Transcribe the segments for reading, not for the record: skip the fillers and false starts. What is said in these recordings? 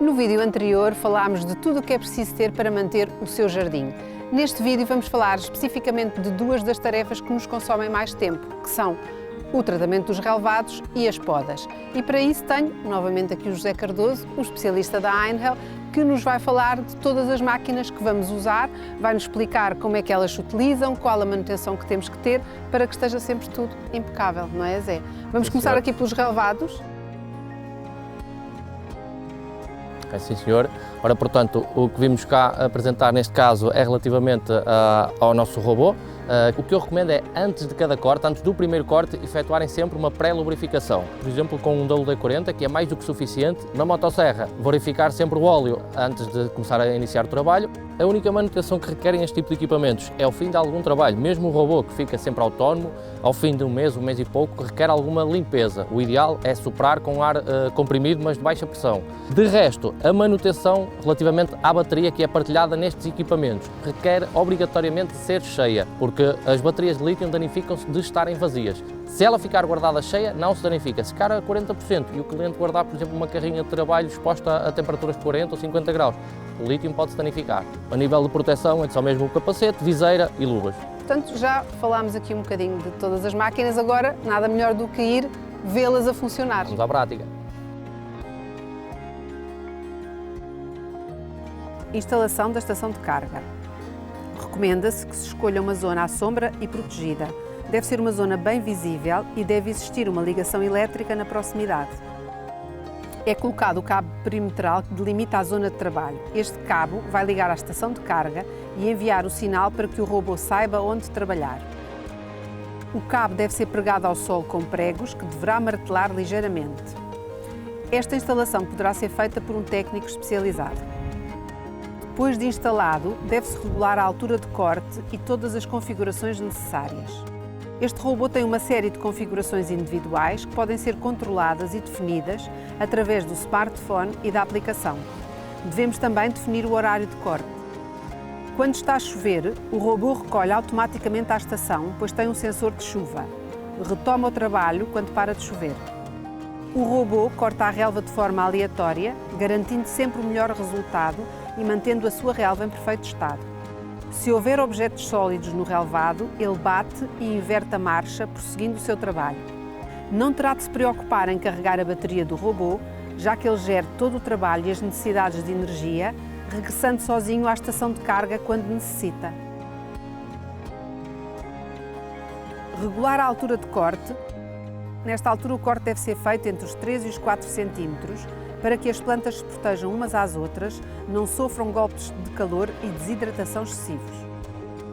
No vídeo anterior falámos de tudo o que é preciso ter para manter o seu jardim. Neste vídeo vamos falar especificamente de duas das tarefas que nos consomem mais tempo, que são o tratamento dos relevados e as podas. E para isso tenho novamente aqui o José Cardoso, o especialista da Einhell, que nos vai falar de todas as máquinas que vamos usar, vai-nos explicar como é que elas se utilizam, qual a manutenção que temos que ter para que esteja sempre tudo impecável, não é, Zé? Vamos começar aqui pelos relevados. Sim, senhor. Ora, portanto, o que vimos cá apresentar neste caso é relativamente ao nosso robô. O que eu recomendo é, antes de cada corte, antes do primeiro corte, efetuarem sempre uma pré-lubrificação. Por exemplo, com um WD-40, que é mais do que suficiente. Na motosserra, verificar sempre o óleo antes de começar a iniciar o trabalho. A única manutenção que requerem este tipo de equipamentos é ao fim de algum trabalho. Mesmo o robô, que fica sempre autónomo, ao fim de um mês e pouco, requer alguma limpeza. O ideal é soprar com ar comprimido, mas de baixa pressão. De resto, a manutenção relativamente à bateria que é partilhada nestes equipamentos requer obrigatoriamente ser cheia, porque as baterias de lítio danificam-se de estarem vazias. Se ela ficar guardada cheia, não se danifica. Se ficar a 40% e o cliente guardar, por exemplo, uma carrinha de trabalho exposta a temperaturas de 40 ou 50 graus, o lítio pode-se danificar. A nível de proteção, é só mesmo o capacete, viseira e luvas. Portanto, já falámos aqui um bocadinho de todas as máquinas, agora nada melhor do que ir vê-las a funcionar. Vamos à prática. Instalação da estação de carga. Recomenda-se que se escolha uma zona à sombra e protegida. Deve ser uma zona bem visível e deve existir uma ligação elétrica na proximidade. É colocado o cabo perimetral que delimita a zona de trabalho. Este cabo vai ligar à estação de carga e enviar o sinal para que o robô saiba onde trabalhar. O cabo deve ser pregado ao solo com pregos que deverá martelar ligeiramente. Esta instalação poderá ser feita por um técnico especializado. Depois de instalado, deve-se regular a altura de corte e todas as configurações necessárias. Este robô tem uma série de configurações individuais que podem ser controladas e definidas através do smartphone e da aplicação. Devemos também definir o horário de corte. Quando está a chover, o robô recolhe automaticamente à estação, pois tem um sensor de chuva. Retoma o trabalho quando para de chover. O robô corta a relva de forma aleatória, garantindo sempre o melhor resultado e mantendo a sua relva em perfeito estado. Se houver objetos sólidos no relvado, ele bate e inverte a marcha, prosseguindo o seu trabalho. Não terá de se preocupar em carregar a bateria do robô, já que ele gera todo o trabalho e as necessidades de energia, regressando sozinho à estação de carga quando necessita. Regular a altura de corte. Nesta altura, o corte deve ser feito entre os 3 e os 4 cm, para que as plantas se protejam umas às outras, não sofram golpes de calor e desidratação excessivos.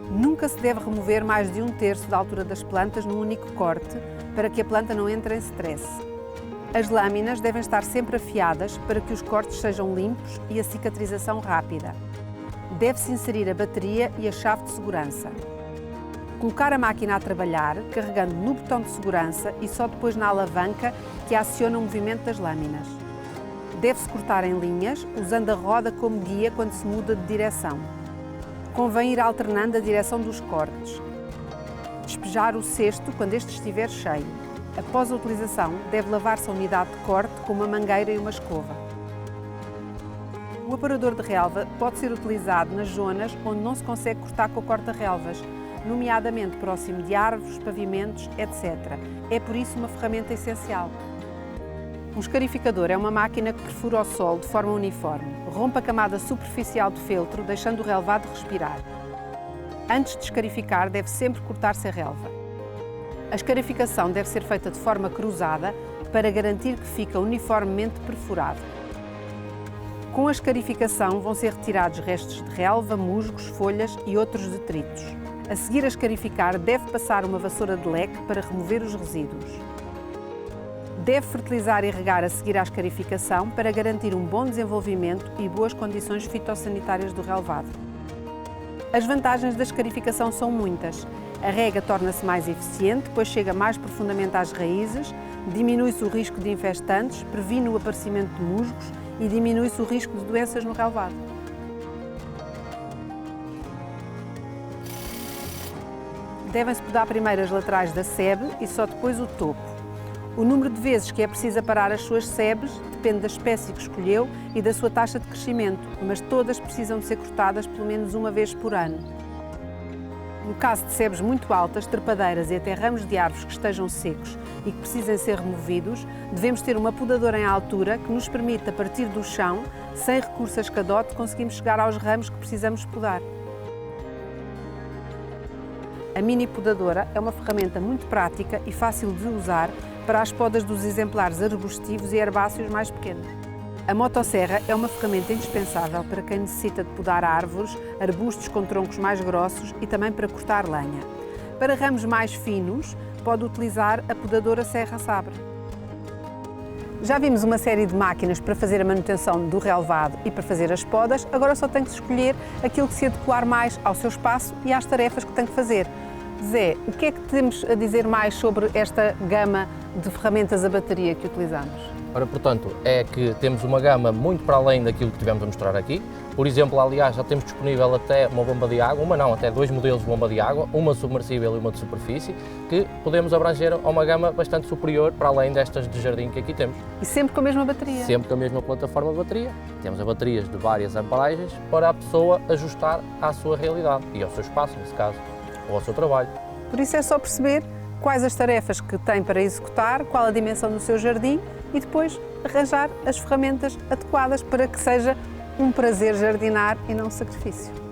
Nunca se deve remover mais de 1/3 da altura das plantas num único corte, para que a planta não entre em stress. As lâminas devem estar sempre afiadas para que os cortes sejam limpos e a cicatrização rápida. Deve-se inserir a bateria e a chave de segurança. Colocar a máquina a trabalhar, carregando no botão de segurança e só depois na alavanca que aciona o movimento das lâminas. Deve-se cortar em linhas, usando a roda como guia quando se muda de direção. Convém ir alternando a direção dos cortes. Despejar o cesto quando este estiver cheio. Após a utilização, deve lavar-se a unidade de corte com uma mangueira e uma escova. O aparador de relva pode ser utilizado nas zonas onde não se consegue cortar com o corta-relvas, nomeadamente próximo de árvores, pavimentos, etc. É por isso uma ferramenta essencial. Um escarificador é uma máquina que perfura o solo de forma uniforme, rompe a camada superficial do feltro, deixando o relvado respirar. Antes de escarificar, deve sempre cortar-se a relva. A escarificação deve ser feita de forma cruzada para garantir que fica uniformemente perfurado. Com a escarificação vão ser retirados restos de relva, musgos, folhas e outros detritos. A seguir a escarificar, deve passar uma vassoura de leque para remover os resíduos. Deve fertilizar e regar a seguir à escarificação para garantir um bom desenvolvimento e boas condições fitossanitárias do relvado. As vantagens da escarificação são muitas. A rega torna-se mais eficiente, pois chega mais profundamente às raízes, diminui-se o risco de infestantes, previne o aparecimento de musgos e diminui-se o risco de doenças no relvado. Devem-se podar primeiro as laterais da sebe e só depois o topo. O número de vezes que é preciso aparar as suas sebes depende da espécie que escolheu e da sua taxa de crescimento, mas todas precisam de ser cortadas pelo menos uma vez por ano. No caso de sebes muito altas, trepadeiras e até ramos de árvores que estejam secos e que precisem ser removidos, devemos ter uma podadora em altura que nos permita, a partir do chão, sem recurso a escadote, conseguimos chegar aos ramos que precisamos podar. A mini podadora é uma ferramenta muito prática e fácil de usar para as podas dos exemplares arbustivos e herbáceos mais pequenos. A motosserra é uma ferramenta indispensável para quem necessita de podar árvores, arbustos com troncos mais grossos e também para cortar lenha. Para ramos mais finos, pode utilizar a podadora serra-sabre. Já vimos uma série de máquinas para fazer a manutenção do relvado e para fazer as podas, agora só tem que escolher aquilo que se adequar mais ao seu espaço e às tarefas que tem que fazer. Zé, o que é que temos a dizer mais sobre esta gama de ferramentas a bateria que utilizamos? Ora, portanto, é que temos uma gama muito para além daquilo que tivemos a mostrar aqui. Por exemplo, aliás, já temos disponível até uma bomba de água, até dois modelos de bomba de água, uma submersível e uma de superfície, que podemos abranger a uma gama bastante superior para além destas de jardim que aqui temos. E sempre com a mesma bateria? Sempre com a mesma plataforma de bateria. Temos as baterias de várias amperagens para a pessoa ajustar à sua realidade e ao seu espaço, nesse caso, ou ao seu trabalho. Por isso é só perceber quais as tarefas que tem para executar, qual a dimensão do seu jardim e depois arranjar as ferramentas adequadas para que seja um prazer jardinar e não um sacrifício.